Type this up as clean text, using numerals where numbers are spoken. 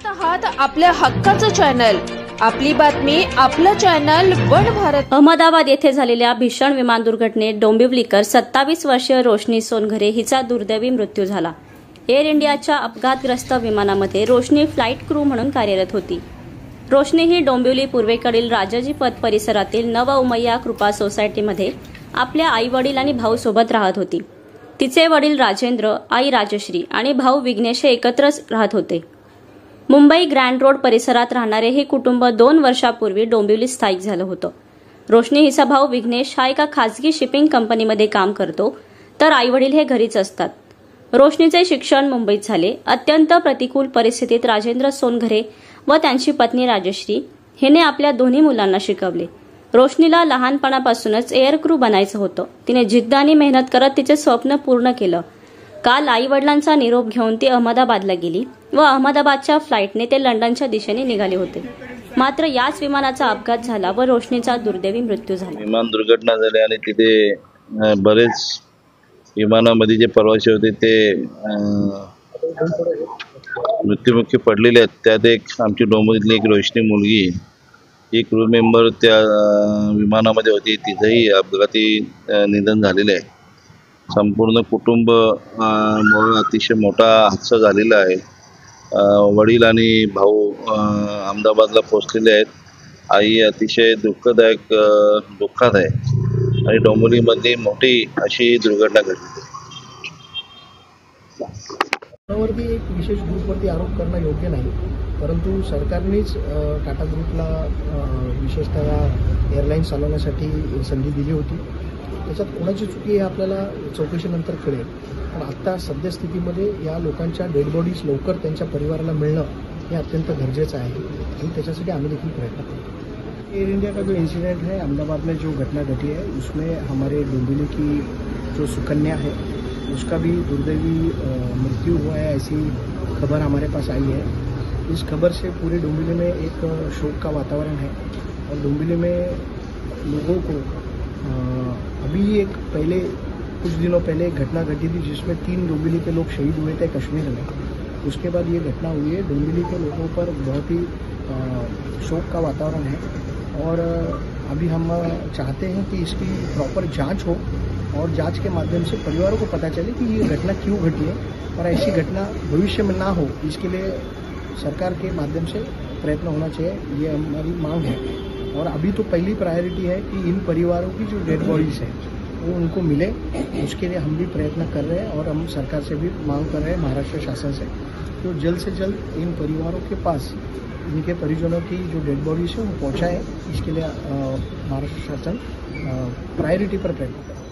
पाहत आहात आपल्या हक्काचं चॅनल, आपली बातमी, आपलं चॅनल वन भारत। अहमदाबाद येथे झालेल्या भीषण विमान दुर्घटनेत डोंबिवलीकर 27 वर्षीय रोशनी सोनघरे हिचा दुर्दैवी मृत्यू झाला। एअर इंडियाच्या अपघातग्रस्त विमानामध्ये रोशनी फ्लाइट क्रू म्हणून कार्यरत होती। रोशनी ही डोंबिवली पूर्वेकडील राजाजी पथ परिसरातील नव उमय्या कृपा सोसायटीमध्ये आपल्या आई वडील आणि भाऊ सोबत राहत होती। तिचे वडील राजेंद्र, आई राजश्री आणि भाऊ विघ्नेश एकत्रच राहत होते। मुंबई ग्रँड रोड परिसरात राहणारे हे कुटुंब 2 वर्षापूर्वी डोंबिवलीत स्थायिक झालं होतं। रोशनी हिचा भाऊ विघ्नेश हा एका खासगी शिपिंग कंपनीमध्ये काम करतो, तर आई वडील हे घरीच असतात। रोशनीचे शिक्षण मुंबईत झाले। अत्यंत प्रतिकूल परिस्थितीत राजेंद्र सोनघरे व त्यांची पत्नी राजश्री हिने आपल्या दोन्ही मुलांना शिकवले। रोशनीला लहानपणापासूनच एअर क्रू बनायचं होतं। तिने जिद्द आणि मेहनत करत तिचे स्वप्न पूर्ण केलं। काल आई वडिलांचा निरोप घेऊन ती अहमदाबादला गेली व अहमदाबादच्या फ्लाईटने ते लंडनच्या दिशेने निघाले होते। मात्र याच विमानाचा अपघात झाला व रोशनीचा दुर्दैवी मृत्यू झाला। विमान दुर्घटना झाली आणि तिथे बरेच विमानामध्ये जे प्रवासी होते ते मृत्युमुखी पडलेले आहेत। त्यात एक आमची डोंबिवलीतली एक रोशनी मुलगी, एक क्रू मेंबर त्या विमानामध्ये होती, तिचंही अपघाती निधन झालेले आहे। संपूर्ण कुटुंब अतिशय मोठा हादसा झालेला आहे। वडील आणि भाऊ अहमदाबादला पोहोचलेले आहेत। आई अतिशय दुःखात आहे आणि डोंबिवलीमध्ये मोठी अशी दुर्घटना घडली। वरती एक विशेष ग्रुपवरती आरोप करणं योग्य नाही, परंतु सरकारनेच टाटा ग्रुपला विशेषतः एअरलाईन चालवण्यासाठी संधी दिली होती। त्याच्यात कोणाची चुकी आहे आपल्याला चौकशीनंतर कळेल, पण आत्ता सद्यस्थितीमध्ये या लोकांच्या डेड बॉडीज लवकर त्यांच्या परिवाराला मिळणं हे अत्यंत गरजेचं आहे आणि त्याच्यासाठी आम्ही देखील प्रयत्न करतो। एयर इंडिया का जो इंसिडेंट है अहमदाबाद में, जो घटना घटी है, उसमें हमारे डोंबिवली की जो सुकन्या है उसका भी दुर्दैवी मृत्यु हुआ है, ऐसी खबर हमारे पास आई है। इस खबर से पूरे डोंबिवली में एक शोक का वातावरण है और डोंबिवली में लोगों को अभी एक कुछ दिनों पहले एक घटना घटी थी जिसमें 3 डोंबिवली के लोग शहीद हुए थे कश्मीर में। उसके बाद ये घटना हुई है। डोंबिवली के लोगों पर बहुत ही शोक का वातावरण है और अभी हम चाहते हैं कि इसकी प्रॉपर जांच हो और जांच के माध्यम से परिवारों को पता चले कि ये घटना क्यों घटी है और ऐसी घटना भविष्य में ना हो, इसके लिए सरकार के माध्यम से प्रयत्न होना चाहिए, ये हमारी मांग है। और अभी तो पहली प्रायोरिटी है कि इन परिवारों की जो डेड बॉडीज है वो उनको मिले, उसके लिए हम भी प्रयत्न कर रहे हैं और हम सरकार से भी मांग कर रहे हैं, महाराष्ट्र शासन से, तो जल्द से जल्द इन परिवारों के पास इनके परिजनों की जो डेड बॉडीज है वो पहुँचाएँ। इसके लिए महाराष्ट्र शासन प्रायोरिटी पर प्रयत्न कर रहा है।